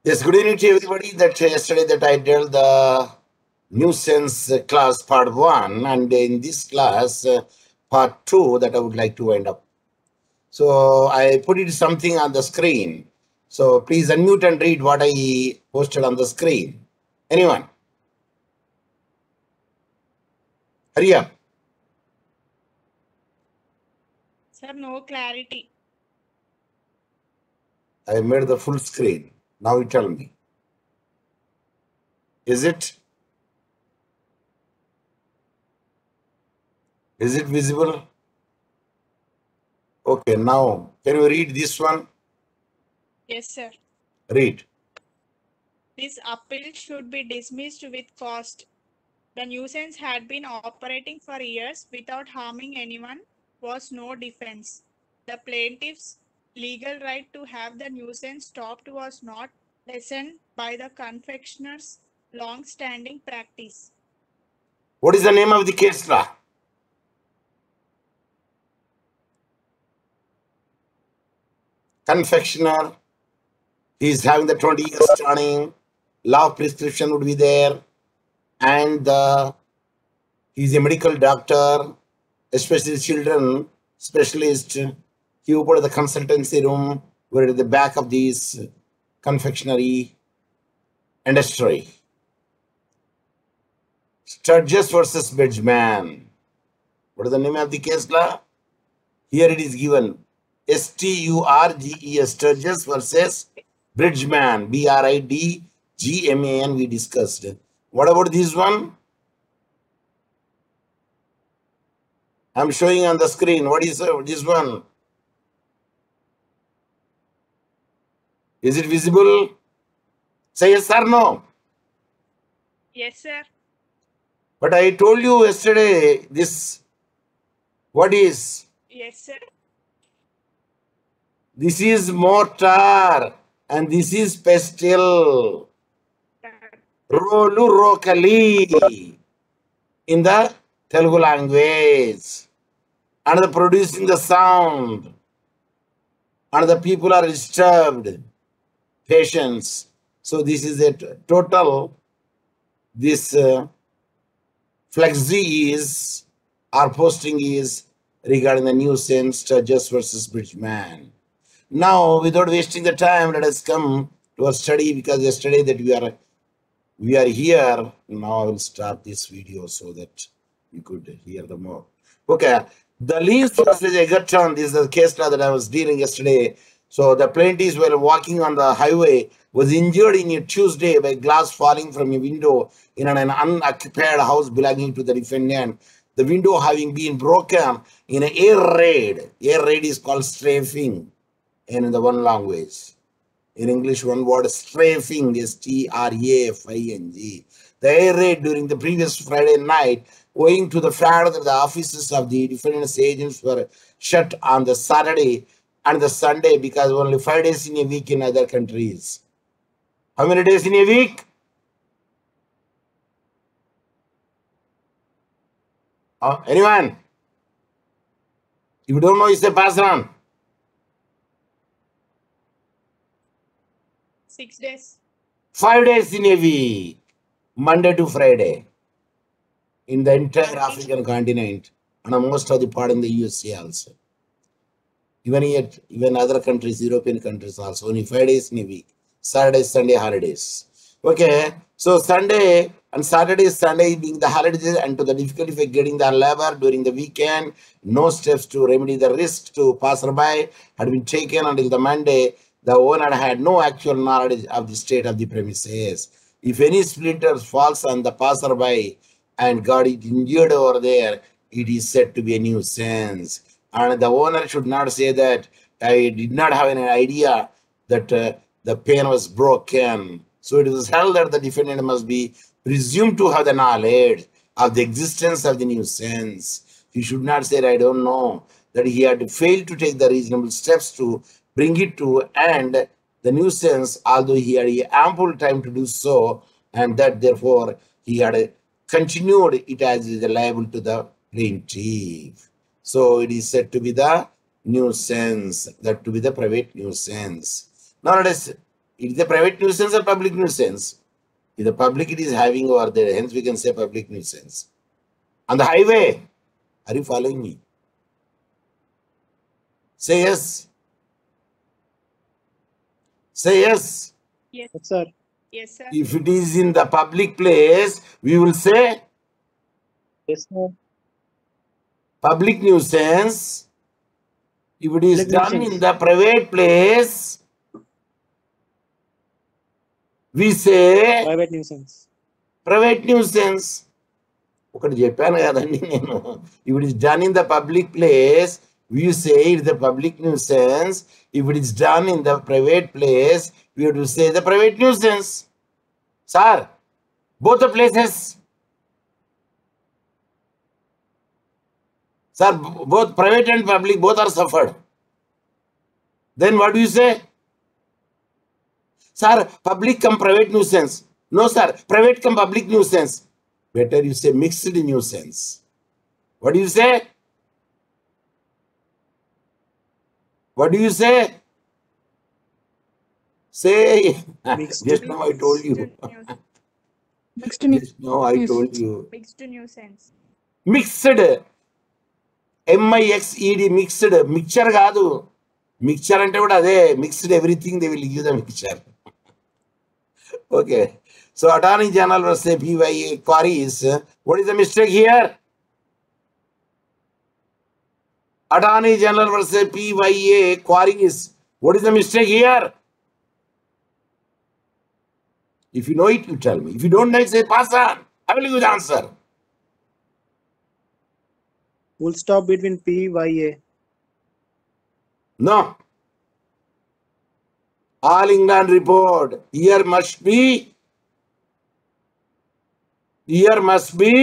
Yes, good evening to everybody. That yesterday that I did the nuisance class part 1, and in this class part 2 that I would like to wind up. So I put it something on the screen. So please unmute and read what I posted on the screen. Anyone? Hurry up. Sir, no clarity. I made the full screen. Now you tell me. Is it visible? Okay, now can you read this one? Yes, sir. Read. This appeal should be dismissed with cost. The nuisance had been operating for years without harming anyone, was no defense. The plaintiff's legal right to have the nuisance stopped was not lessened by the confectioner's long-standing practice. What is the name of the case law? Confectioner is having the 20 years turning, law of prescription would be there, and he's a medical doctor, especially children specialist. He opened the consultancy room where at the back of this confectionery industry. Sturgis versus Bridgman. What is the name of the case law? Here it is given. Sturges, Sturgis versus Bridgman, Bridgman, we discussed. What about this one? I'm showing on the screen. What is this one? Is it visible? Say yes or no. Yes, sir. But I told you yesterday this. What is? Yes, sir. This is mortar and this is pestle. Rolu rokali in the Telugu language. And the producing the sound. And the people are disturbed. Patience. So this is a total. This flexi is, our posting is regarding the nuisance Sturgis versus Bridgman. Now, without wasting the time, let us come to our study, because yesterday that we are here. Now I will start this video so that you could hear the more. Okay, the Leeds versus Egerton, this is the case law that I was dealing yesterday. So the plaintiffs were walking on the highway, was injured in a Tuesday by glass falling from a window in an unoccupied house belonging to the defendant. The window having been broken in an air raid. Air raid is called strafing in the one language. In English, one word, strafing, strafing. The air raid during the previous Friday night, owing to the fact that the offices of the defendant's agents were shut on the Saturday and the Sunday, because only 5 days in a week in other countries. How many days in a week? Anyone? If you don't know, you say pass on. 6 days. 5 days in a week, Monday to Friday, in the entire African continent, and most of the part in the USA also. Even other countries, European countries also, only 5 days in a week. Saturday, Sunday, holidays. Okay, so Sunday and Saturday, Sunday being the holidays, and to the difficulty of getting the labor during the weekend, no steps to remedy the risk to passerby had been taken until the Monday. The owner had no actual knowledge of the state of the premises. If any splinters falls on the passerby and got it injured over there, it is said to be a nuisance. And the owner should not say that I did not have any idea that the pane was broken. So it is held that the defendant must be presumed to have the knowledge of the existence of the nuisance. He should not say, I don't know, that he had failed to take the reasonable steps to bring it to end the nuisance, although he had ample time to do so, and that therefore he had continued it as liable to the plaintiff. So it is said to be the nuisance, that to be the private nuisance. Now let us It is a private nuisance or public nuisance? If the public it is having over there, hence we can say public nuisance. On the highway, are you following me? Say yes. Say yes. Yes. Yes, sir. Yes, sir. If it is in the public place, we will say Yes, sir. public nuisance. If it is Public done nuisance. in the private place, we say Private nuisance. private nuisance. ఒకటి చెప్పాను కదండి నేను. If it is done in the public place, we say it is the public nuisance. If it is done in the private place, we have to say the private nuisance. Sir, both the places. Sir, both private and public, both are suffered. Then what do you say? Sir, public come private nuisance. No, sir, private come public nuisance. Better you say mixed nuisance. What do you say? What do you say? Say. Mixed. Just now I told you. Mixed Just now I told you. Mixed nuisance. Mixed. MIXED mixed. Mixture కాదు. Mixture అంటే కూడా అదే. Mixed everything they will give the mixture. Okay. So Attorney General will say PYA queries. What is the mistake here? Attorney General will say PYA queries. What is the mistake here? If you know it, you tell me. If you don't know it, say pass on. I will give you the answer. Full stop between PYA. No. All England report. Here must be. Here must be.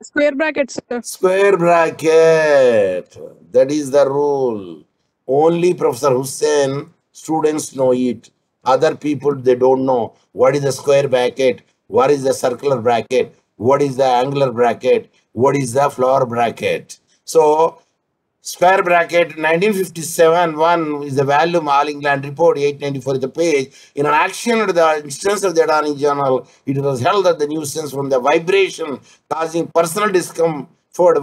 Square brackets, sir. Square bracket. That is the rule. Only Professor Hussain students know it. Other people, they don't know. What is the square bracket? What is the circular bracket? What is the angular bracket? What is the flower bracket? So, square bracket 1957-1 is the value of All England report, 894 is the page. In an action of the instance of the Attorney General, it was held that the nuisance from the vibration causing personal discomfort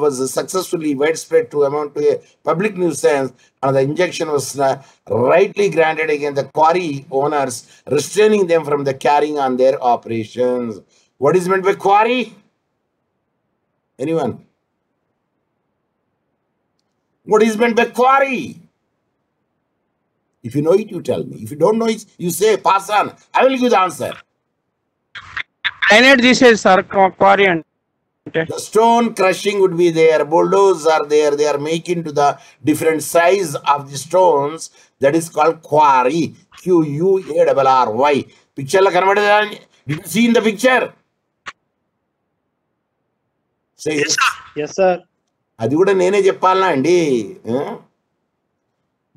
was successfully widespread to amount to a public nuisance, and the injunction was rightly granted against the quarry owners, restraining them from the carrying on their operations. What is meant by quarry? Anyone? What is meant by quarry? If you know it, you tell me. If you don't know it, you say pass on. I will give the answer. Drainage తీసేది sir quarry అంటే The stone crushing would be there, bulldozers are there, they are making to the different size of the stones. That is called quarry. QUARRY. Picture la kanabadeda? Did you see in the picture? Say yes. Yes, sir. అది కూడా నేనే చెప్పాలనా అండి?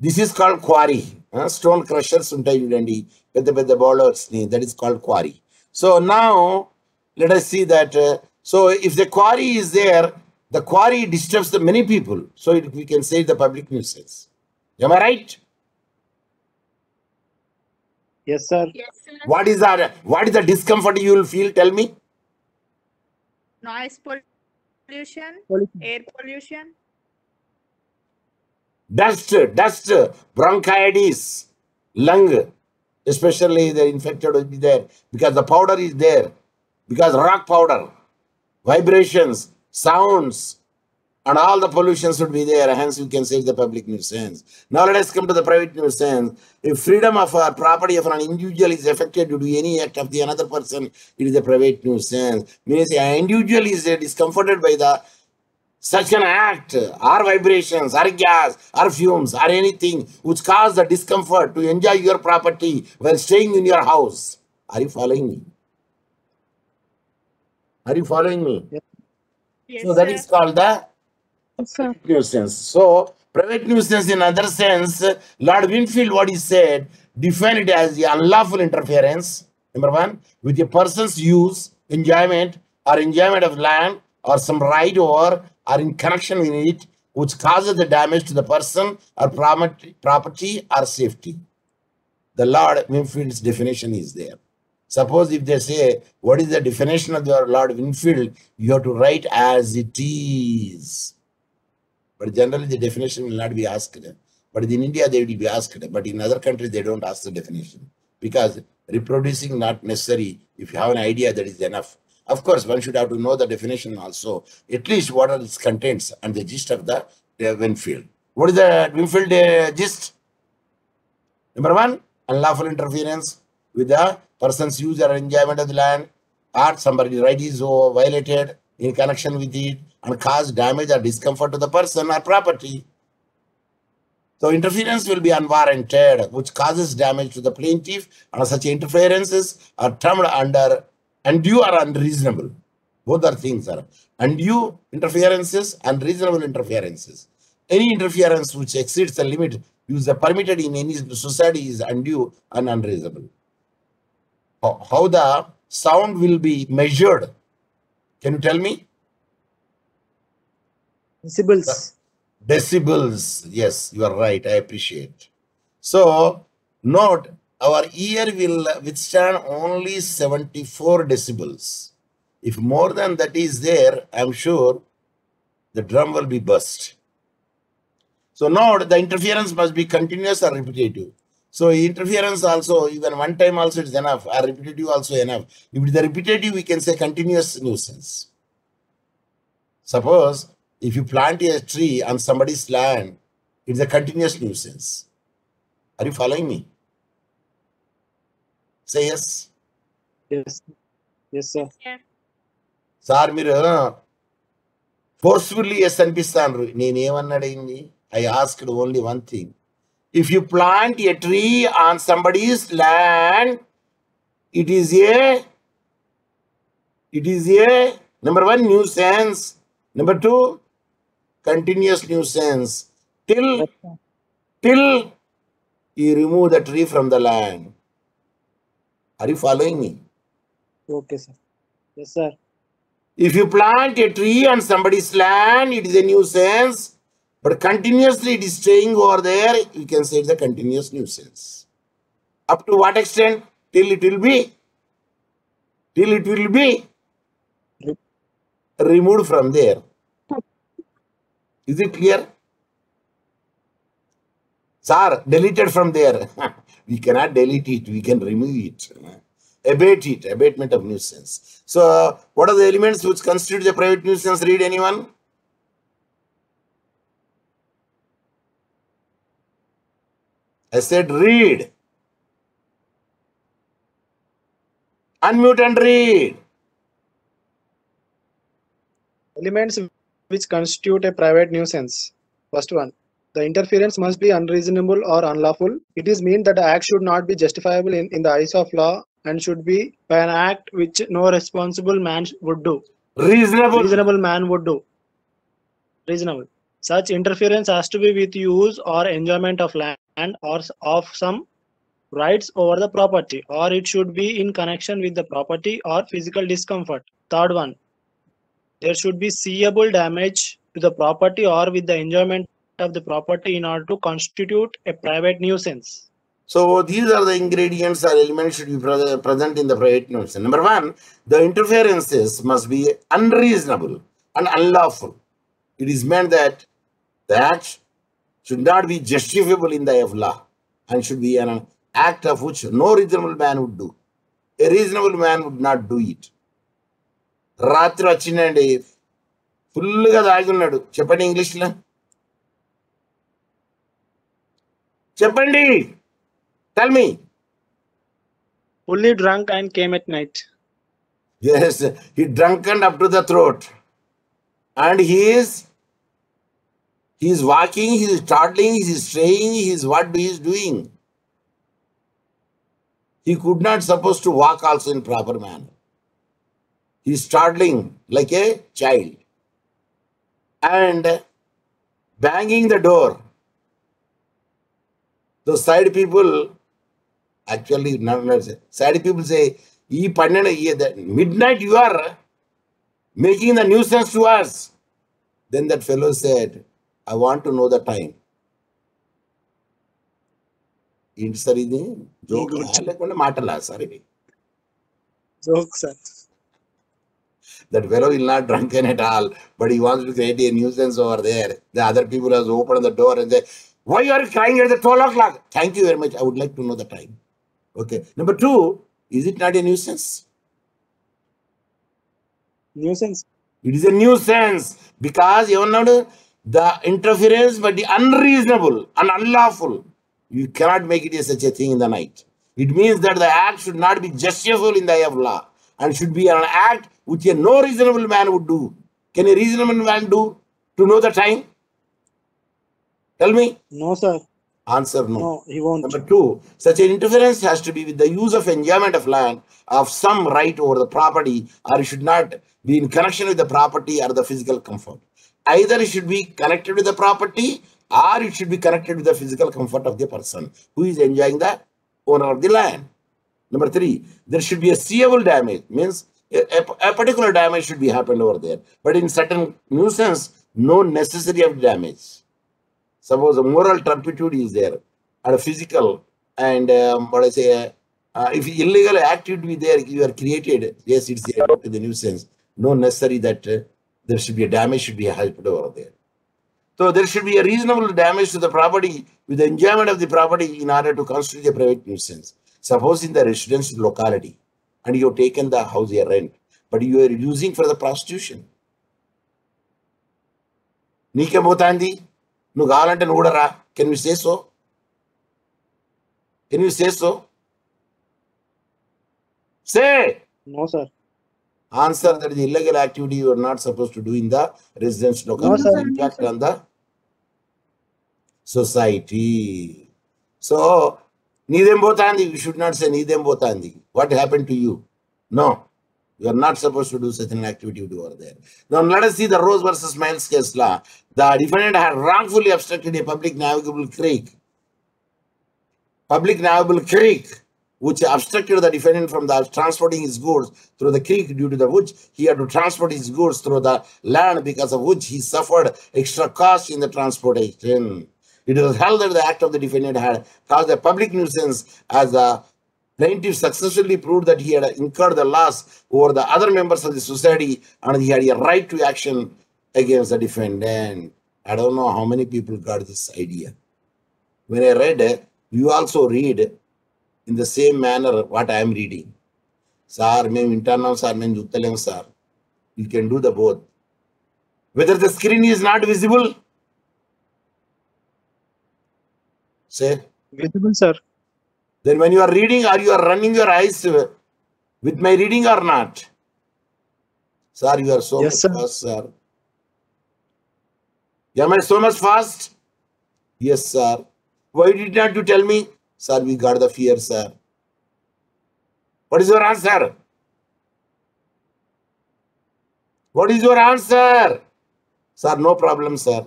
This is called quarry. Stone crushers ఉంటాయి చూడండి, పెద్ద పెద్ద బౌలర్స్ని. That is called quarry. So now let us see that. So if the quarry is there, the quarry disturbs the many people. So we can say the public nuisance. Am I right? Yes, sir. Yes, sir. What is the discomfort you will feel? Tell me. Noise pollution, air pollution, Dust, bronchitis, lung, especially the infected will be there because the powder is there, because rock powder, vibrations, sounds, and all the pollutions would be there. Hence, we can say the public nuisance. Now, let us come to the private nuisance. If freedom of property of an individual is affected due to any act of the another person, it is a private nuisance. Means an individual is discomforted by the such an act, or vibrations, or gas, or fumes, or anything which cause the discomfort to enjoy your property while staying in your house. Are you following me? Are you following me? yes, So that sir. is called the Yes, sir. nuisance. So private nuisance in other sense, Lord Winfield, what he said, define it as the unlawful interference, number one, with a person's use, enjoyment, or enjoyment of land, or some right over, or in connection with it, which causes the damage to the person or property or safety. The Lord Winfield's definition is there. Suppose if they say, what is the definition of the Lord Winfield? You have to write as it is. But generally the definition will not be asked. But in India they will be asked. But in other countries they don't ask the definition. Because reproducing not necessary. If you have an idea, that is enough. Of course, one should have to know the definition also. At least what are its contents and the gist of the Winfield. What is the Winfield gist? Number one, unlawful interference with the person's use or enjoyment of the land, or somebody's right is violated in connection with it and cause damage or discomfort to the person or property. So interference will be unwarranted, which causes damage to the plaintiff, and such interferences are termed under undue or unreasonable. Both are things are undue interferences, unreasonable interferences. Any interference which exceeds the limit is permitted in any society is undue and unreasonable. How the sound will be measured? Can you tell me? Decibels. Decibels. Yes, you are right. I appreciate. So, note, our ear will withstand only 74 decibels. If more than that is there, I'm sure the drum will be burst. So, note, the interference must be continuous or repetitive. So, interference also, even one time also is enough, or repetitive also enough. If it is the repetitive, we can say continuous nuisance. Suppose, if you plant a tree on somebody's land, it's a continuous nuisance. Are you following me? Say yes. Yes. Yes, sir. Yeah. Sir, మీరు forcefully yes అనిపిస్తాను. నేనేమన్నాడైంది? I asked only one thing. If you plant a tree on somebody's land, it is a number one, nuisance. Number two, continuous nuisance. Till you remove the tree from the land. Are you following me? Okay, sir. Yes, sir. If you plant a tree on somebody's land, it is a nuisance. But continuously it is staying over there, you can say it's a continuous nuisance. Up to what extent? Till it will be removed from there. Is it clear? Sir, deleted from there. We cannot delete it, we can remove it. Abate it, abatement of nuisance. So, what are the elements which constitute a private nuisance? Read anyone? I said read. Unmute and read. Elements which constitute a private nuisance. First one, the interference must be unreasonable or unlawful. It is mean that the act should not be justifiable in the eyes of law and should be by an act which no responsible man would do. Reasonable man would do. Reasonable. Such interference has to be with use or enjoyment of land or of some rights over the property, or it should be in connection with the property or physical discomfort. Third one, there should be seeable damage to the property or with the enjoyment of the property in order to constitute a private nuisance. So these are the ingredients or elements should be present in the private nuisance. Number one, the interferences must be unreasonable and unlawful. It is meant that the act should not be justifiable in the eye of law and should be an act of which no reasonable man would do. A reasonable man would not do it. రాత్రి వచ్చిందండి, ఫుల్గా తాగున్నాడు. చెప్పండి ఇంగ్లీష్లో, చెప్పండి. Tell me. Fully drunk and came at night. Yes, he drunken up to the throat. And he is walking, he is toddling, he is straying, he is what he is doing. He could not supposed to walk also in proper manner. He is toddling like a child. And banging the door. The side people, actually, side people say, midnight you are making the nuisance to us. Then that fellow said, I want to know the time. ఏంటి sir ఇది joke లేకుండా మాటలా sir ఇది Joke, sir. That fellow will not drunken at all, but he wants to create a nuisance over there. The other people has opened the door and say, why are you crying at the 12 o'clock? Thank you very much. I would like to know the time. Okay. Number 2, is it not a nuisance? Nuisance. It is a nuisance because the interference but the unreasonable and unlawful. You cannot make it such a thing in the night. It means that the act should not be justiciable in the eye of law and should be an act which no reasonable man would do. Can a reasonable man do to know the time? Tell me. No, sir. Answer no. No, he won't. Number 2, such an interference has to be with the use of enjoyment of land of some right over the property, or it should not be in connection with the property or the physical comfort. Either it should be connected with the property or it should be connected with the physical comfort of the person who is enjoying the owner of the land. Number 3, there should be a seeable damage, means a particular damage should be happened over there. But in certain nuisance, no necessity of damage. Suppose a moral turpitude is there, and a physical, and if illegal activity there you are created, yes, it's the nuisance. No necessary that there should be a damage should be helped over there. So there should be a reasonable damage to the property with the enjoyment of the property in order to constitute a private nuisance. Suppose in the residential locality, and you have taken the house here rent, but you are using for the prostitution. Nikem botandi, nu gavalante nudara. Can you say so? Can you say so? Say. No, sir. Answer that the illegal activity you are not supposed to do in the residence locality. No, sir. Impact on the society. So, Nidem Botandi, you should not say Nidem Botandi. What happened to you? No. You are not supposed to do such an activity over there. Now, let us see the Rose versus Miles case law. The defendant had wrongfully obstructed a public navigable creek. Public navigable creek, which obstructed the defendant from transporting his goods through the creek, due to which he had to transport his goods through the land, because of which he suffered extra cost in the transportation. It was held that the act of the defendant had caused a public nuisance, as the plaintiff successfully proved that he had incurred the loss over the other members of the society and he had a right to action against the defendant. I don't know how many people got this idea. When I read it, you also read in the same manner what I am reading. Sir, mem internal sir, mem juttalem sir. You can do the both. Whether the screen is not visible, say. Visible, sir. Then when you are reading, or you are running your eyes with my reading or not? Sir, you are so Yes, much sir. fast, sir. Am I so much fast? Yes, sir. Why did not you tell me? Sir, we got the fear, sir. What is your answer? What is your answer? Sir, no problem, sir.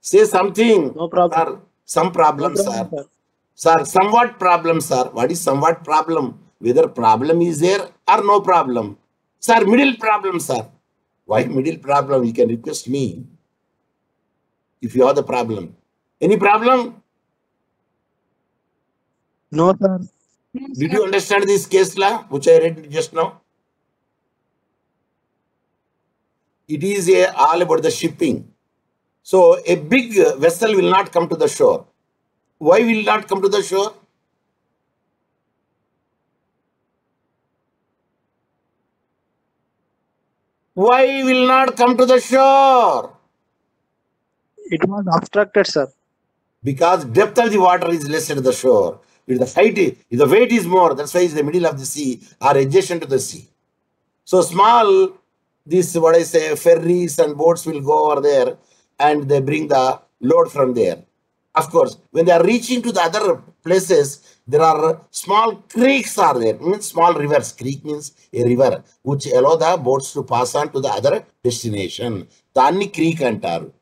Say something. No problem. Sir, some problem, No sir. problem, sir. Sir, somewhat problem, sir. What is somewhat problem? Whether problem is there or no problem. Sir, middle problem, sir. Why middle problem? You can request me if you have the problem. Any problem? No, sir. Did you understand this case law, which I read just now? It is all about the shipping. So, a big vessel will not come to the shore. Why will not come to the shore? Why will not come to the shore? It was obstructed, sir. Because depth of the water is less at the shore. If the height, if the weight is more, that's why it's the middle of the sea or adjacent to the sea. So small, this what I say, ferries and boats will go over there and they bring the load from there. Of course, when they are reaching to the other places, there are small creeks are there. Means small rivers. Creek means a river which allow the boats to pass on to the other destination. Danni creek antaru.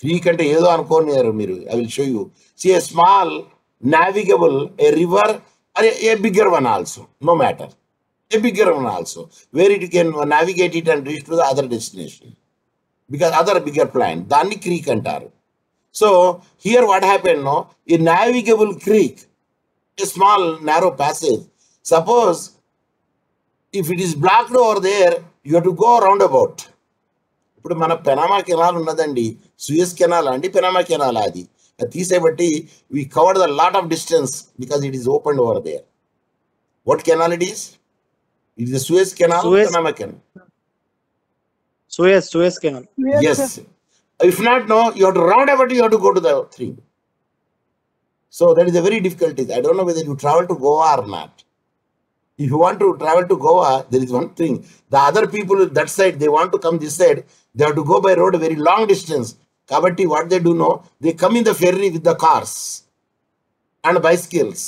Creek ante edo anukonaru meeru. I will show you. See a small navigable, a river, or a bigger one also. No matter. A bigger one also, where it can navigate it and reach to the other destination. Because other bigger plant. Danni creek antaru. So here what happened, no? A navigable creek, a small narrow passage. Suppose if it is blocked over there, you have to go roundabout. ఇప్పుడు మన Panama canal ఉన్నదండి, Suez canal అండి, Panama canal అది తీసేబట్టి we covered a lot of distance because it is opened over there. What canal it is? It is the Suez Canal, Suez. Panama Canal. Suez Canal. Yes. If not, no, you have to roundabout, you have to go to the thing. So that is a very difficult thing. I don't know whether you travel to Goa or not. If you want to travel to Goa, there is one thing. The other people that side, they want to come this side, they have to go by road a very long distance. Kabatti, what they do know, they come in the ferry with the cars and bicycles,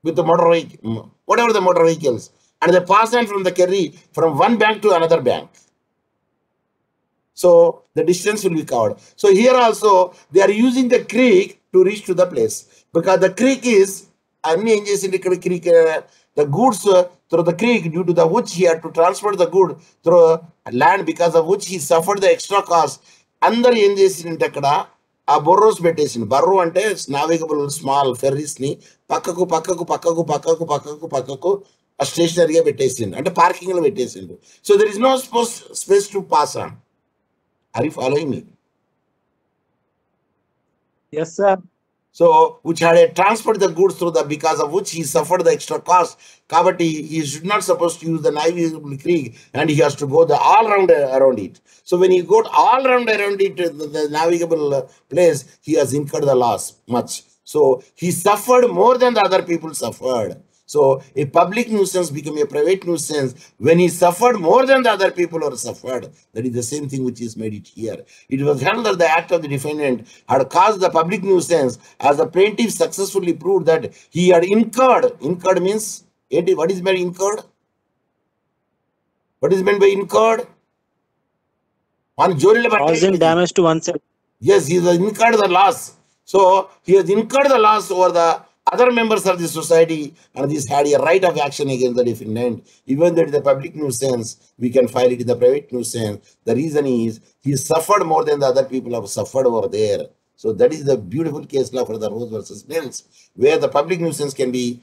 with the motor vehicle, whatever the motor vehicles, and they pass on from the ferry from one bank to another bank. So the distance will be covered. So here also, they are using the creek to reach to the place. Because the creek is, creek, the goods through the creek, due to the which he had to transport the good through land, because of which he suffered the extra cost. Andar em chesininte akkada aa borros pettesindu. Barro ante navigable small ferries ni pakkaku a stationary ga pettesindu, ante parking lo pettesindu. So there is no space to pass on. Are you following me? Yes, sir. So, which had to transport the goods through the, because of which he suffered the extra cost. Kabatti, he is not supposed to use the navigable creek, and he has to go the all round around it. So when he got all round around it, the navigable place, he has incurred the loss much. So he suffered more than the other people suffered. So a public nuisance became a private nuisance when he suffered more than the other people are suffered. That is the same thing which is made it here. It was held that the act of the defendant had caused the public nuisance, as the plaintiff successfully proved that he had incurred. Incurred means, what is meant incurred? What is meant by incurred? Causing damage to oneself. Yes, he has incurred the loss. So he has incurred the loss over the other members of the society, and this had a right of action against the defendant. Even though it is a public nuisance, we can file it in the private nuisance. The reason is he suffered more than the other people have suffered over there. So that is the beautiful case law for the Rose versus Mills, where the public nuisance can be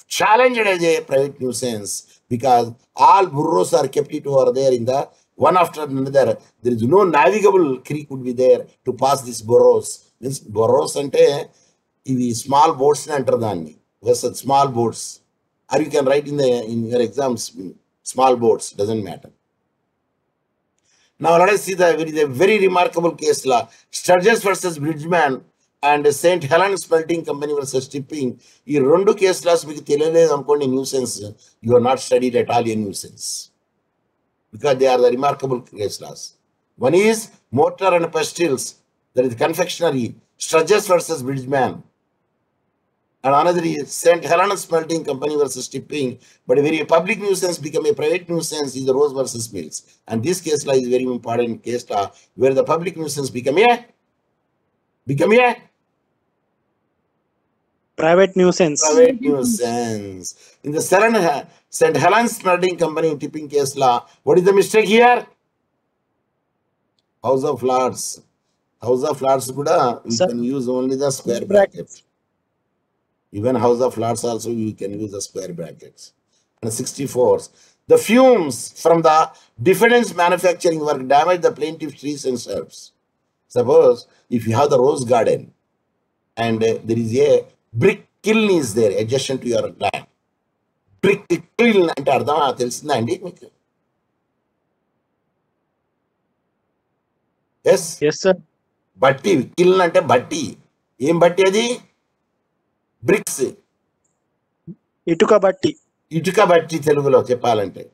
challenged as a private nuisance, because all burros are kept it over there in the one after another. There is no navigable creek would be there to pass these burros. Means burros ante ivi small boats enter danni. Versus small boats. Or you can write in your exams, small boats, doesn't matter. Now let us see there is a very remarkable case law. Sturgis versus Bridgman and St. Helens Smelting Company versus Tipping. Ee rendu case laws meeku teliyaledu anukondi nuisance. You are not studied at all a nuisance, because they are the remarkable case laws. One is mortar and pestils, that is confectionery, Sturgis versus Bridgman. And another is St. Helens Smelting Company versus Tipping. But a very public nuisance become a private nuisance is the Rose versus Mills. And this case law is very important case law, where the public nuisance become a Private nuisance. Private nuisance. In the St. Helens Smelting Company tipping case law, what is the mistake here? House of Lords. House of Lords kuda we can use only the square bracket. Even House of Lords also you can use the square brackets. And 64. The fumes from the defendant's manufacturing work damage the plaintiff's trees and shrubs. Suppose if you have the rose garden and there is a brick kiln is there adjacent to your land. Brick kiln ante ardama telusunda andi meeku? Yes? Yes, sir. Batti, kiln ante batti. Em batti adi? Bricks. Ituka batti. Ituka batti telugulo cheppalante.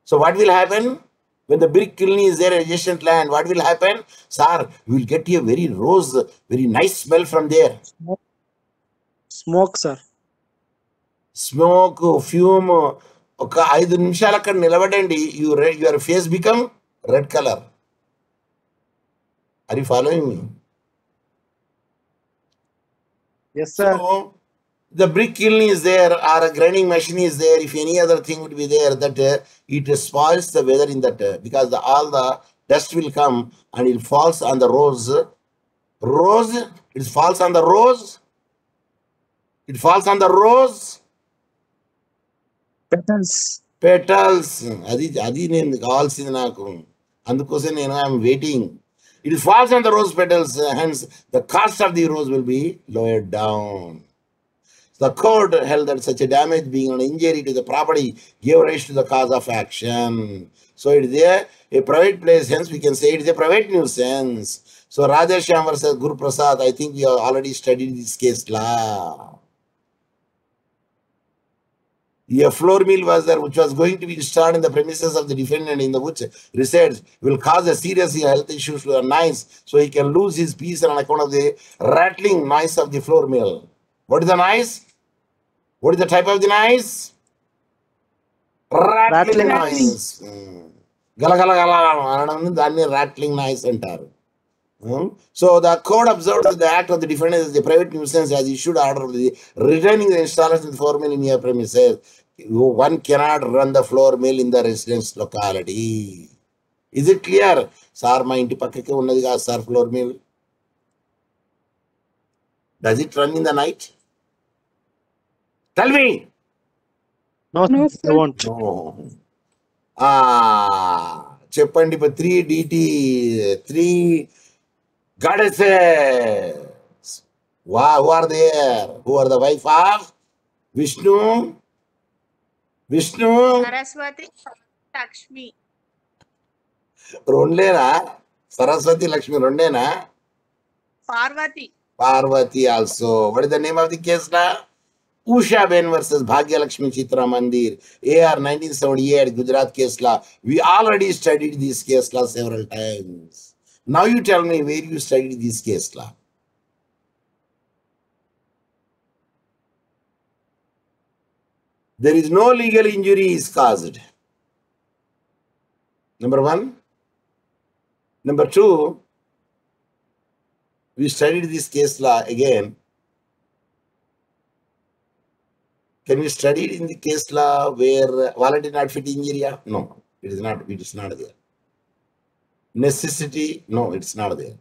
So what will happen? When the brick kiln is there adjacent land, what will happen? Sir, you will get a very very nice smell from there. Smoke, sir. Smoke, fume, ఒక 5 నిమిషాలు అక్కడ నిలబడండి, your face become red color. Are you following me? Yes, sir. So, the brick kiln is there, or a grinding machine is there, if any other thing would be there, that it spoils the weather in that, because all the dust will come and it falls on the rose Rose, it falls on the rose. It falls on the rose. Petals. Petals. Adi nenu kavalsindi naaku. Andukosam nenu I am waiting. It falls on the rose petals, hence the cost of the rose will be lowered down. The court held that such a damage being an injury to the property gave rise to the cause of action. So it is a private place, hence we can say it is a private nuisance. So Radheshyam versus Guru Prasad, I think we have already studied this case law. A floor mill was there which was going to be installed in the premises of the defendant in the which resides will cause a serious health issues to the noise, so he can lose his peace on account of the rattling noise of the floor mill. What is the noise? What is the type of the noise? Rattling noise. Gala gala gala, danni rattling noise antaru. So the court observed that the act of the defendant is a private nuisance as issued order of the returning the installation of the floor mill in your premises. One cannot run the floor mill in the residence locality. Is it clear? Sir, my inti pakkake unnadi ga sir floor mill. Does it run in the night? Tell me. No, No, I sir. won't. No. Cheppandi for 3 DT, 3 goddesses. Wow, who are there? Who are the wife of Vishnu? Vishnu? Saraswati, Lakshmi. Rondena? Saraswati, Lakshmi, Rondena? Parvati. Parvati also. What is the name of the case now? Usha Ben versus Bhagya Lakshmi Chitra Mandir, AR 1978, Gujarat case law. We already studied this case law several times. Now you tell me where you studied this case law. There is no legal injury is caused. Number one. Number two, we studied this case law again. Can we study it in the case law where voluntary not fit injury? No, it is not. It is not there. Necessity? No, it's not there.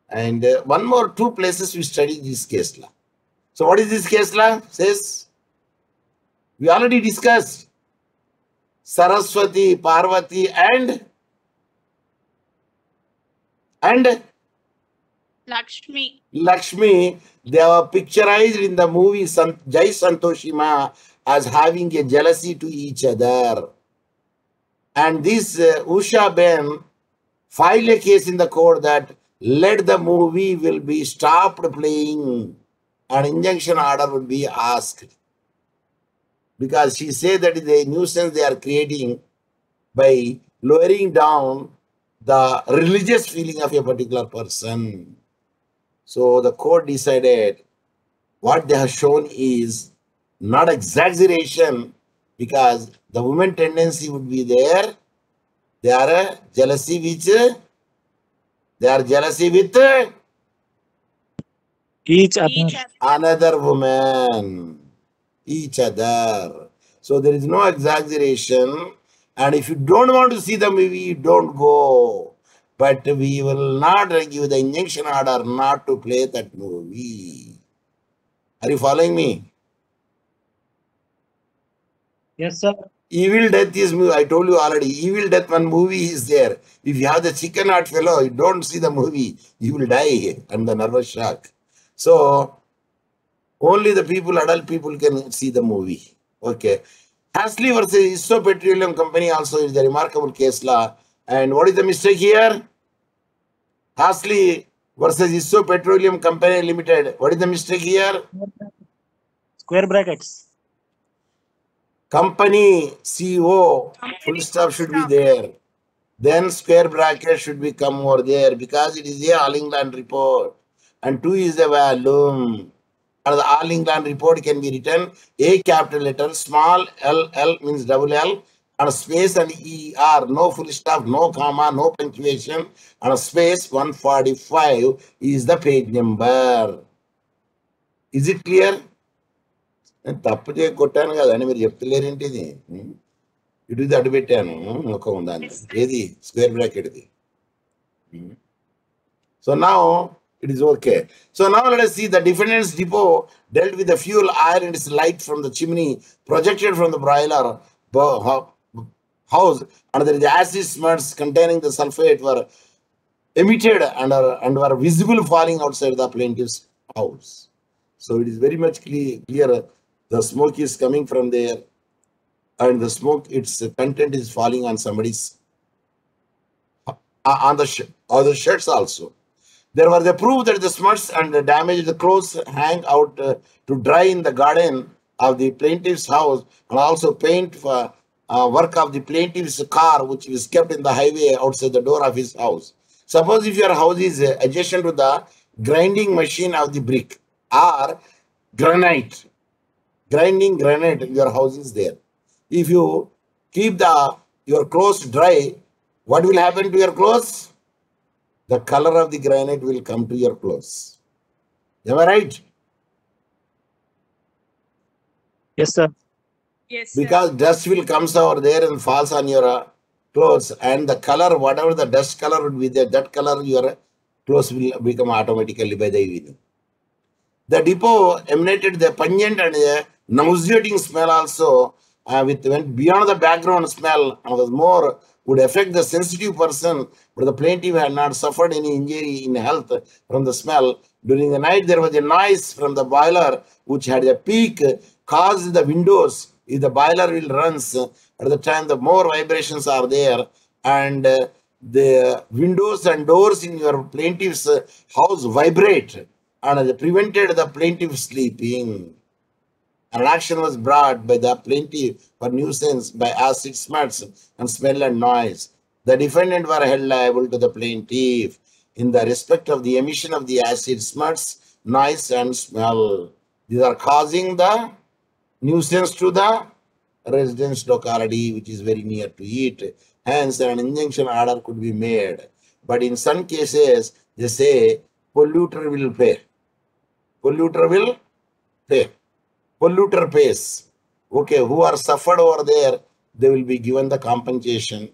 And one more, 2 places we studied this case law. So what is this case law? Says we already discussed Saraswati, Parvati, and Lakshmi. They were picturized in the movie Jai Santoshima as having a jealousy to each other. And this Usha Ben filed a case in the court that let the movie will be stopped playing. An injunction order would be asked. Because she said that the nuisance they are creating by lowering down the religious feeling of a particular person. So the court decided what they have shown is not exaggeration, because the woman tendency would be there. They are jealousy with Each other. another woman. Each other. So there is no exaggeration. And if you don't want to see the movie, don't go. But we will not give the injunction order not to play that movie. Are you following me? Yes, sir. Evil Death is, I told you already, Evil Death, one movie is there. If you have the chicken heart fellow, you don't see the movie, you will die and the nervous shock. So, only the people, adult people can see the movie. Okay. Hasley versus ISO Petroleum Company also is a remarkable case law. And what is the mistake here? Hasley versus ISO Petroleum Company Limited. What is the mistake here? Square brackets. Company CO, full stop should be there. Then square bracket should become over there because it is a All England report. And 2 is the volume. And the All England report can be written A capital letter, small L means double L, and a space and ER, no full stop, no comma, no punctuation, and a space 145 is the page number. Is it clear? తప్పు చేయ కొట్టాను కదండి మీరు చెప్తలేరేంటి ఇది ఇటు ఇది అటు పెట్టాను ఒక ఉందా ఏది square బ్రాకెట్ది. So now it is okay. So now let us see the defendant's depot dealt with the fuel, air, and its light from the chimney projected from the boiler house, and the acid smears containing the sulfate were emitted and were visible falling outside the plaintiff's house. So it is very much clear the smoke is coming from there, and the smoke, its content is falling on somebody's on the shirts also. There was a proof that the smuts and the damaged clothes hang out to dry in the garden of the plaintiff's house, and also paint for work of the plaintiff's car, which was kept in the highway outside the door of his house. Suppose if your house is adjacent to the grinding machine of the brick or granite, grinding granite, your house is there. If you keep your clothes dry, what will happen to your clothes? The color of the granite will come to your clothes. Am I right? Yes, sir. Yes, sir. Because dust will comes over there and falls on your clothes, and the color, whatever the dust color would be there, that color your clothes will become automatically by the evening. The depot emanated the pungent and nauseating smell also, went beyond the background smell and was more, would affect the sensitive person, but the plaintiff had not suffered any injury in health from the smell. During the night, there was a noise from the boiler which had a peak, caused the windows. If the boiler will runs, at the time the more vibrations are there, and the windows and doors in your plaintiff's house vibrate, and prevented the plaintiff sleeping. An action was brought by the plaintiff for nuisance by acid smuts and smell and noise. The defendant were held liable to the plaintiff in the respect of the emission of the acid smuts, noise, and smell. These are causing the nuisance to the residence locality, which is very near to it. Hence, an injunction order could be made. But in some cases, they say polluter will pay. Polluter will pay. Polluter pays. Okay, who are suffered over there, they will be given the compensation.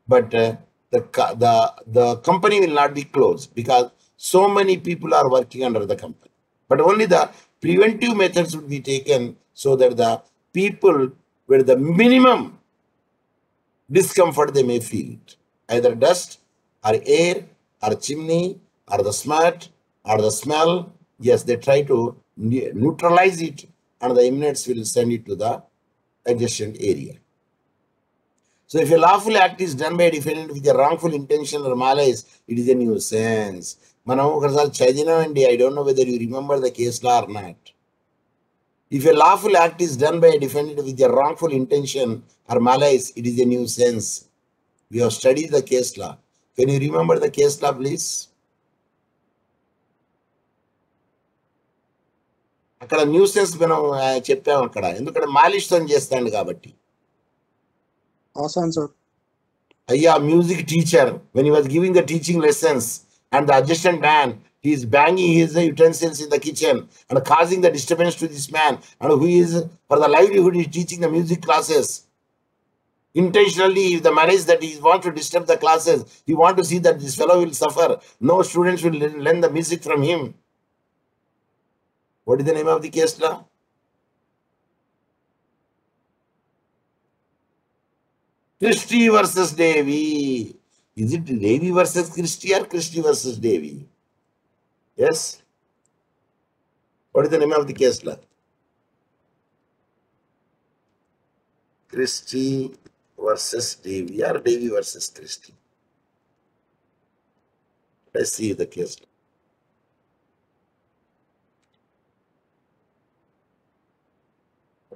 But the company will not be closed because so many people are working under the company. But only the preventive methods would be taken so that the people with the minimum discomfort they may feel it. Either dust or air or chimney or the smut or the smell. Yes, they try to neutralize it, and the inmates will send it to the adjacent area. So if a lawful act is done by a defendant with a wrongful intention or malice, it is a nuisance. Manam okasari chadinamandi, I don't know whether you remember the case law or not. If a lawful act is done by a defendant with a wrongful intention or malice, it is a nuisance. We have studied the case law. Can you remember the case law, please? అక్కడ nuisance మనం చెప్పాము అక్కడ, ఎందుకంటే మాలిష్తో చేస్తాడు కాబట్టి. Awesome, sir. అయ్యా music teacher, when he was giving the teaching lessons and the adjacent man, he is banging his utensils in the kitchen and causing the disturbance to this man, and who is for the livelihood is teaching the music classes. Intentionally, if the manage that he wants to disturb the classes, he wants to see that this fellow will suffer. No students will learn the music from him. What is the name of the case law? Christie versus Davy. Is it Davy versus Christie or Christie versus Davy? Yes? What is the name of the case law? Christie versus Davy or Davy versus Christie? Let's see the case law.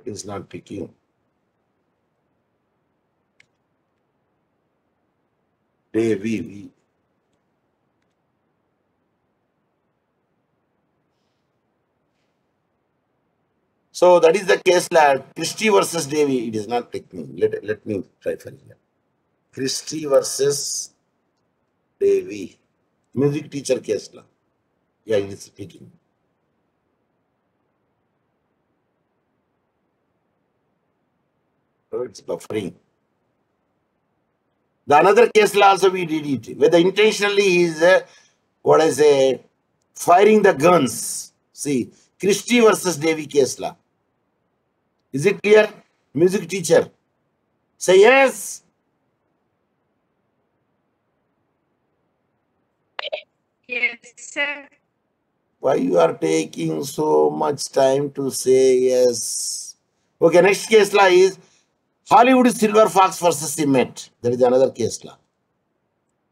It is not picking. Davy. So that is the case law. Christie versus Davy. It is not picking. Let me try for here. Christie versus Davy. Music teacher case law. Yeah, it is picking. So it's buffering. The another case law also we did it. Whether intentionally he is what I say, firing the guns. See, Christie versus Davy case law. Is it clear? Music teacher, say yes. Yes, sir. Why you are taking so much time to say yes? Okay, next case law is Hollywood Silver Fox versus Cement. There is another case law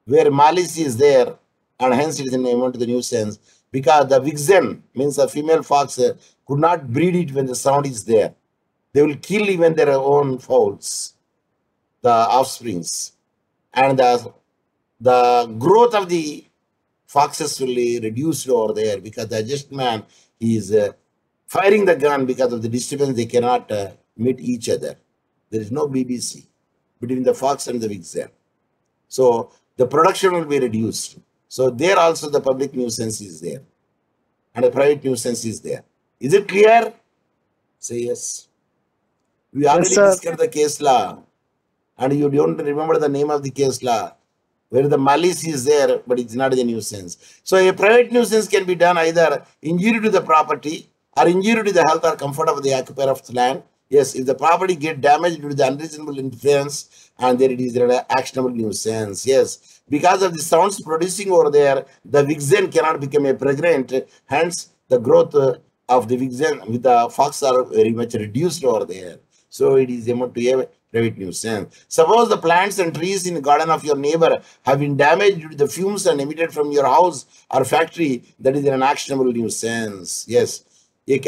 where malice is there, and hence it is named to the nuisance because the vixen means a female fox could not breed it when the sound is there. They will kill even their own fowls, the offsprings, and the growth of the foxes will be reduced over there because the just man is firing the gun because of the disturbance. They cannot meet each other. There is no BBC between the fox and the vixen. So the production will be reduced. So there also the public nuisance is there and the private nuisance is there. Is it clear? Say yes. We already sir. discussed the case law and you don't remember the name of the case law where the malice is there, but it's not a nuisance. So a private nuisance can be done either injury to the property or injury to the health or comfort of the occupier of the land. Yes, if the property get damaged due to the unreasonable interference, and there it is an actionable nuisance. Yes, because of the sounds producing over there, the vixen cannot become a pregnant. Hence, the growth of the vixen with the fox are very much reduced over there. So it is able to have private nuisance. Suppose the plants and trees in the garden of your neighbor have been damaged due to the fumes and emitted from your house or factory. That is an actionable nuisance. Yes.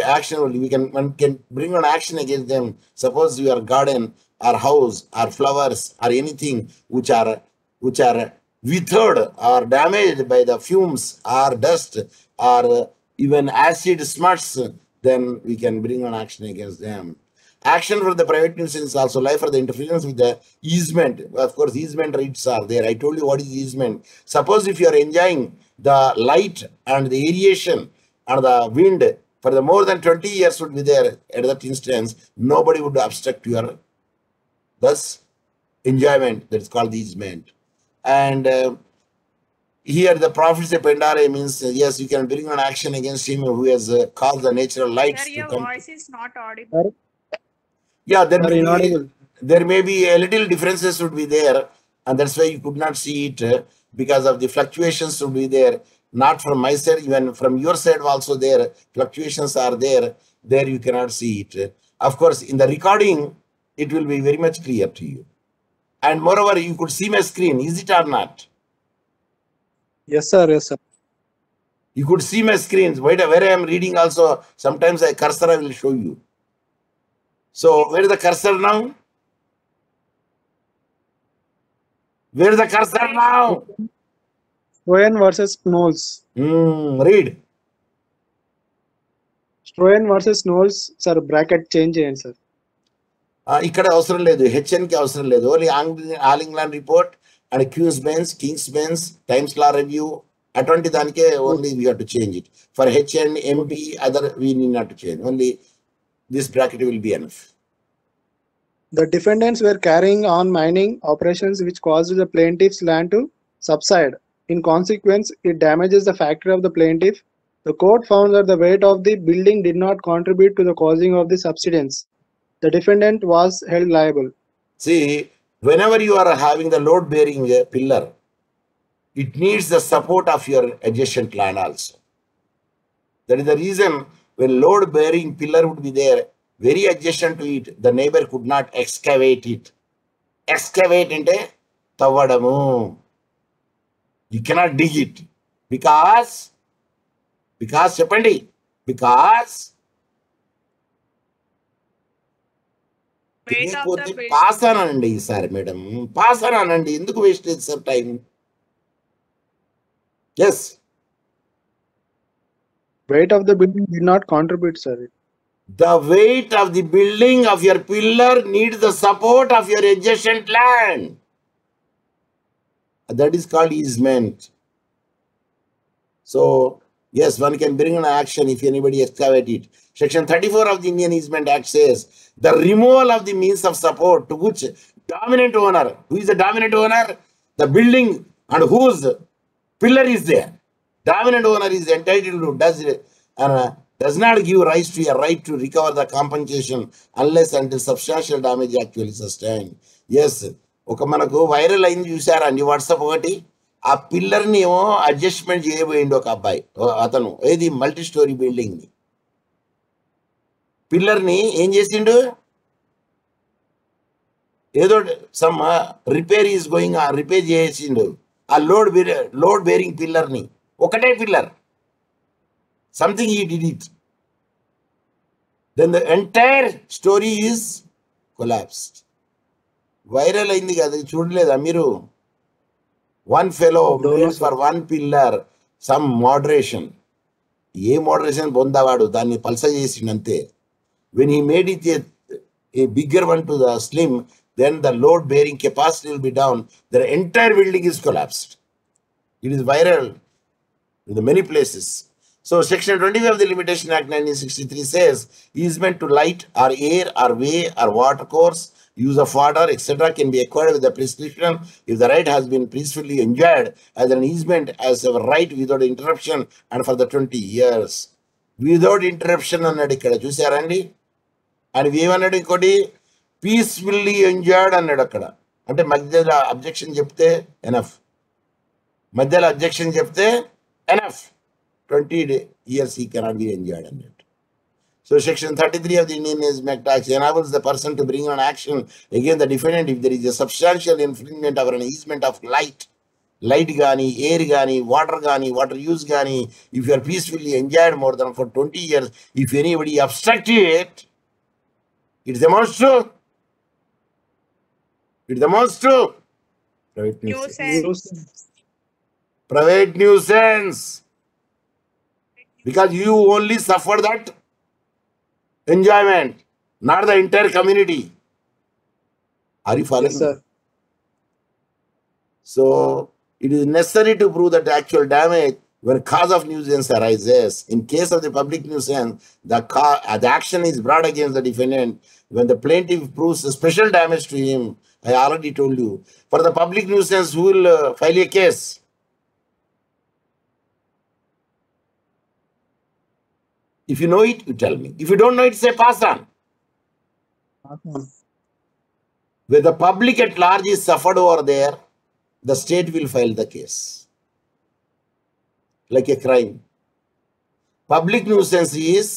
Actionable, one can bring an action against them. Suppose your garden or house or flowers or anything which are withered or damaged by the fumes or dust or even acid smuts, then we can bring an action against them. Action for the private nuisance is also life for the interference with the easement. Of course, easement rights are there. I told you what is easement. Suppose if you are enjoying the light and the aeration and the wind for the more than 20 years would be there at that instance, nobody would obstruct your thus enjoyment. That is called the easement. And here the profits of Pendare means yes, you can bring an action against him who has caused the natural lights Sir, to your come. voice is not audible. Yeah, Inaudible. there may be a little differences would be there, and that's why you could not see it because of the fluctuations would be there. Not from my side, even from your side also there, fluctuations are there. There you cannot see it. Of course, in the recording, it will be very much clear to you. And moreover, you could see my screen, is it or not? Yes, sir. Yes, sir. You could see my screens. Where I am reading also, sometimes I cursor I will show you. So, where is the cursor now? Where is the cursor now? Stroyan versus Knowles. Read. Stroyan versus Knowles, sir, bracket change చేయండి sir. ఇక్కడ అవసరం లేదు, హెచ్ఎన్కి అవసరం లేదు. Only All England Report and Queen's Bench, King's Bench, Times Law Review అటువంటి దానికే only we have to change it. For HN, MP, other we need not to change. Only this bracket will be enough. The defendants were carrying on mining operations which caused the plaintiff's land to subside. In consequence, it damages the factory of the plaintiff. The court found that the weight of the building did not contribute to the causing of the subsidence. The defendant was held liable. See, whenever you are having the load-bearing pillar, it needs the support of your adjacent land also. That is the reason when load-bearing pillar would be there, very adjacent to it, the neighbor could not excavate it. Excavate ante tavadamu. You cannot dig it because చెప్పండి, because తెలియకపోతే pass అనండి ఈసారి madam, pass అనండి. ఎందుకు waste లేదు sir time? Yes, Weight of the building did not contribute, sir. the weight of the building of your pillar needs the support of your adjacent land. That is called easement. So, yes, one can bring an action if anybody excavate it. Section 34 of the Indian Easement Act says the removal of the means of support to which dominant owner, who is the dominant owner? The building and whose pillar is there. Dominant owner is entitled to does not give rise to a right to recover the compensation unless until substantial damage actually sustained. Yes, ఒక మనకు viral అయింది చూసారా అండి WhatsApp ఒకటి. ఆ పిల్లర్ని ఏమో adjustment చేయబోయింది ఒక అబ్బాయి, అతను ఏది మల్టీ స్టోరీ బిల్డింగ్ ని పిల్లర్ని ఏం చేసిండు, ఏదో some repair is going, repair చేసిండు ఆ లోడ్ బేరింగ్ పిల్లర్ని, ఒకటే pillar, something he did it, then the entire story is collapsed. Viral అయింది కదా, చూడలేదా మీరు? One fellow for one pillar some moderation, ఏ మోడరేషన్ పొందావాడు, దాన్ని పల్స చేసిండు అంతే. When he made it a bigger one to the slim, then the load bearing capacity will be down, the entire building is collapsed. It is viral in the many places. So section 25 of the Limitation Act 1963 says easement to light or air or way or water course, use of water, etc. can be acquired with the prescription if the right has been peacefully enjoyed as an easement as a right without interruption and for the 20 years. Without interruption అన్నాడు ఇక్కడ, చూసారండి? And ఏమన్నాడు ఇంకోటి, peacefully enjoyed అన్నాడు అక్కడ. అంటే మధ్యలో objection చెప్తే ఎనఫ్, మధ్యలో అబ్జెక్షన్ చెప్తే enough, 20 years he cannot be enjoyed అన్నట్టు. So section 33 of the Indian Easement Act enables the person to bring an action against the defendant if there is a substantial infringement of an easement of light గానీ, air గానీ, water use గానీ, if you are peacefully enjoyed more than for 20 years, if anybody obstruct it, it demonstrates private nuisance, because you only suffer that enjoyment, not the entire community. Are you following? Yes, sir. So it is necessary to prove that the actual damage when cause of nuisance arises. In case of the public nuisance, the action is brought against the defendant when the plaintiff proves special damage to him. I already told you. For the public nuisance, who will file a case? If you know it, you tell me. If you don't know it, say pass on. Where the public at large is suffered over there, the state will file the case. Like a crime. Public nuisance is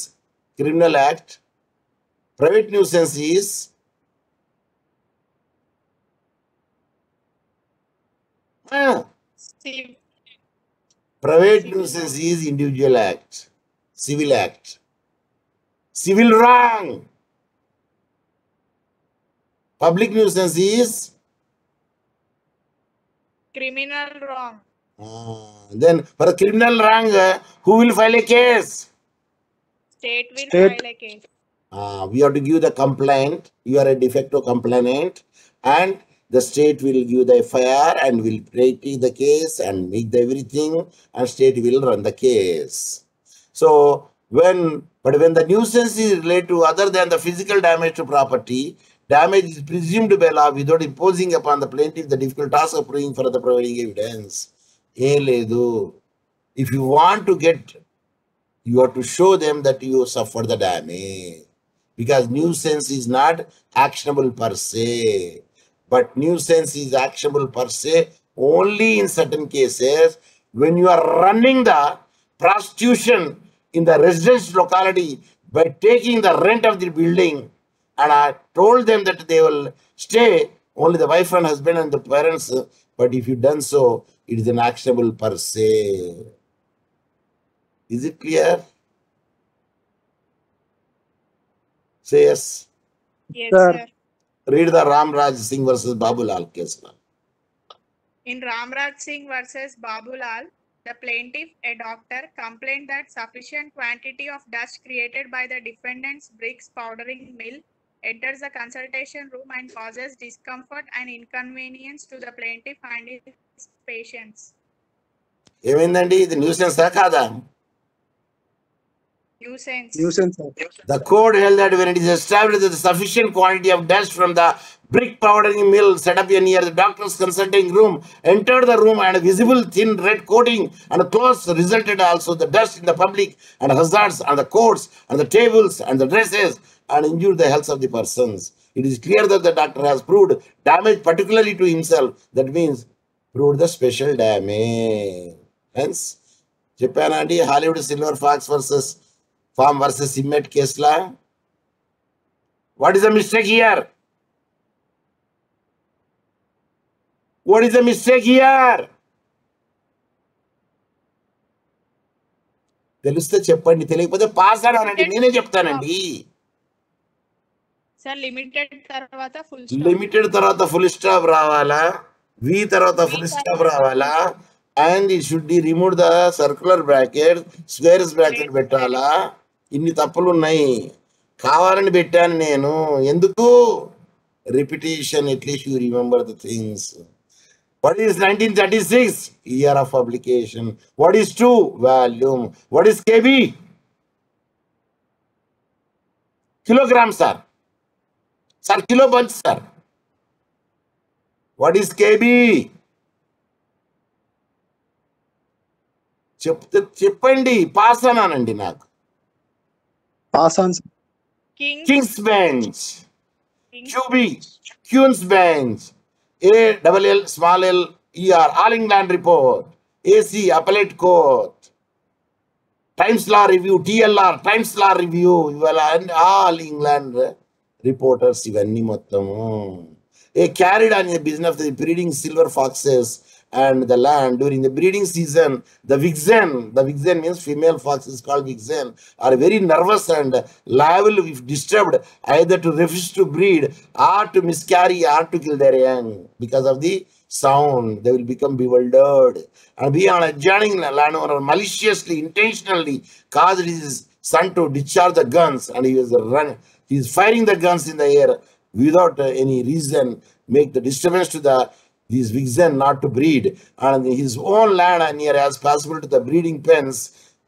criminal act. Private nuisance is private nuisance is individual act, civil act, civil wrong. Public nuisance is criminal wrong. Then for a criminal wrong, who will file a case? State will State. file a case. We have to give the complaint. You are a de facto complainant, and the state will give the FIR and will take the case and make the everything, and state will run the case. So when the nuisance is related to other than the physical damage to property, damage is presumed by law without imposing upon the plaintiff the difficult task of proving for the providing evidence. If you want to get, you have to show them that you suffered the damage. Because nuisance is not actionable per se. But nuisance is actionable per se only in certain cases when you are running the prostitution in the residence locality by taking the rent of the building. And I told them that they will stay, only the wife and husband and the parents. But if you done so, it is an actionable per se. Is it clear? Say yes. Yes, Sir. sir. Read the Ramraj Singh versus Babulal case now. In Ramraj Singh versus Babulal, the plaintiff, a doctor, complained that sufficient quantity of dust created by the defendant's bricks powdering mill enters the consultation room and causes discomfort and inconvenience to the plaintiff and his patients. ఏమైందండి, ఇది nuisance కాదా? Nuisance. Nuisance. The code held that when it is established that the sufficient quantity of dust from the brick powdering mill set up near the doctor's consulting room entered the room and a visible thin red coating and clothes resulted also the dust in the public and hazards on the coats and the tables and the dresses and injured the health of the persons. It is clear that the doctor has proved damage particularly to himself. That means proved the special damage. Hence, Japan and Hollywood Silver Fox versus Farm versus Simmet case law. What is the mistake here? What is the mistake here? తెలిస్తే చెప్పండి, తెలియకపోతే pass అవ్వాలండి, నేనే చెప్తానండి. Sir limited తర్వాత full limited తర్వాత full stop రావాలా, వి తర్వాత ఫుల్ స్టాప్ రావాలా, and it should be remove the circular bracket, squares bracket పెట్టాలా. ఇన్ని తప్పులు ఉన్నాయి, కావాలని పెట్టాను నేను. ఎందుకు? Repetition, at least you remember the things. What is 1936? Year of publication. What is 2? Volume. What is kb? Kilogram, sir. Sir, kilo bunch, sir. What is kb? చెప్పండి, pass అనానండి నాకు. Pass on. King's bench. QB. Queen's bench. ALL small l ER All England report. AC appellate court. Times law review. TLR Times law review. All England reporters ఇవన్నీ మొత్తము. Carried on the business of the breeding silver foxes and the land during the breeding season. The vixen means female fox is called vixen, are very nervous and liable if disturbed either to refuse to breed or to miscarry or to kill their young. Because of the sound, they will become bewildered and be on adjoining landowner maliciously, intentionally caused his son to discharge the guns, and he is firing the guns in the air without any reason, make the disturbance to these vixen not to breed, and his own land and near as possible to the breeding pens,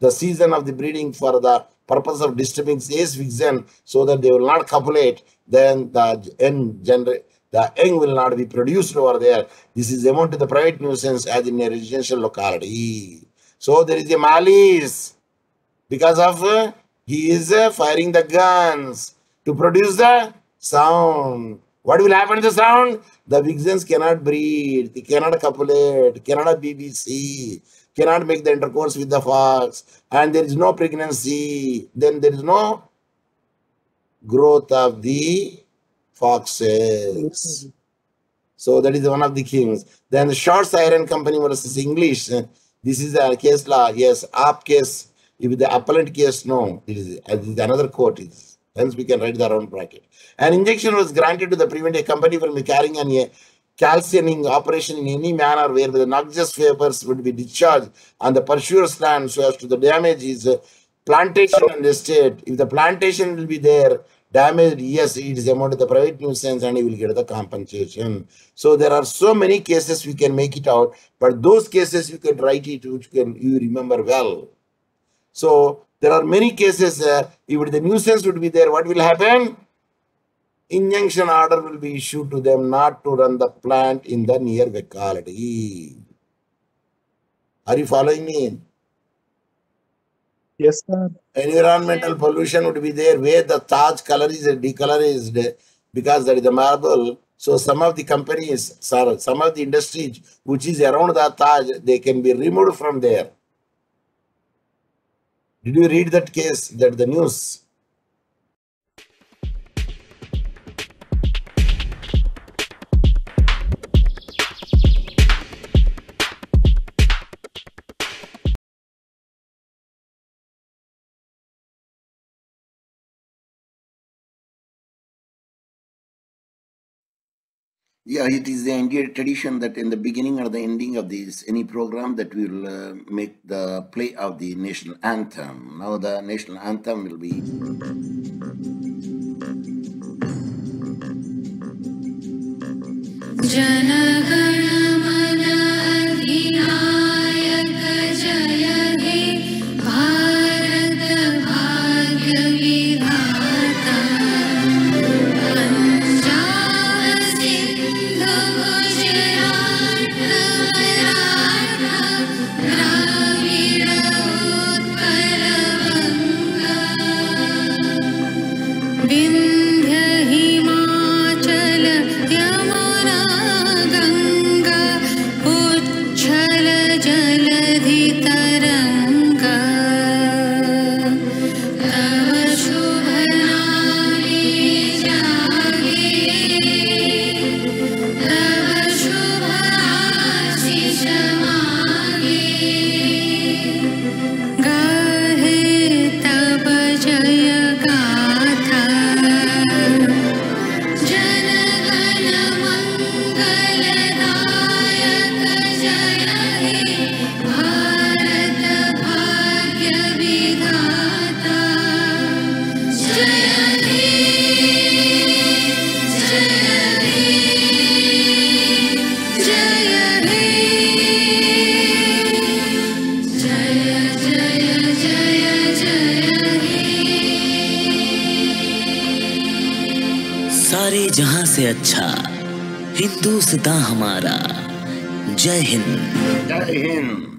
the season of the breeding for the purpose of disturbing ace vixen so that they will not copulate, then the young will not be produced over there. This is amount to the private nuisance as in a residential locality. So there is a malice because of he is firing the guns to produce the sound. What will happen to the sound? The vixens cannot breed, they cannot copulate, cannot have BBC, cannot make the intercourse with the fox, and there is no pregnancy. Then there is no growth of the foxes. So that is one of the things. Then the Shorts Iron Company versus English. This is a case law. Yes, up case. If the appellant case, no. It is another court. Hence, we can write the round bracket. An injection was granted to the prevent a company from carrying on a calcining operation in any manner where the noxious vapors would be discharged on the pursuer's land so as to the damage is plantation and estate. If the plantation will be there, damaged, yes, it is amount of the private nuisance and he will get the compensation. So there are so many cases we can make it out, but those cases you can write it, which you remember well. So there are many cases, if the nuisance would be there, what will happen? Injunction order will be issued to them not to run the plant in the near locality. Are you following me? Yes, sir. Environmental pollution would be there where the Taj color is decolorized because that is the marble. So some of the companies, some of the industries which is around the Taj, they can be removed from there. Did you read that case, that the news? Yeah, it is the Indian tradition that in the beginning or the ending of any program that we will make the play of the national anthem. Now the national anthem will be. Jana Gana Mana Adhinayaka Jaya He Bharat सारे जहां से अच्छा हिंदुस्तान हमारा। जय हिंद। जय हिंद।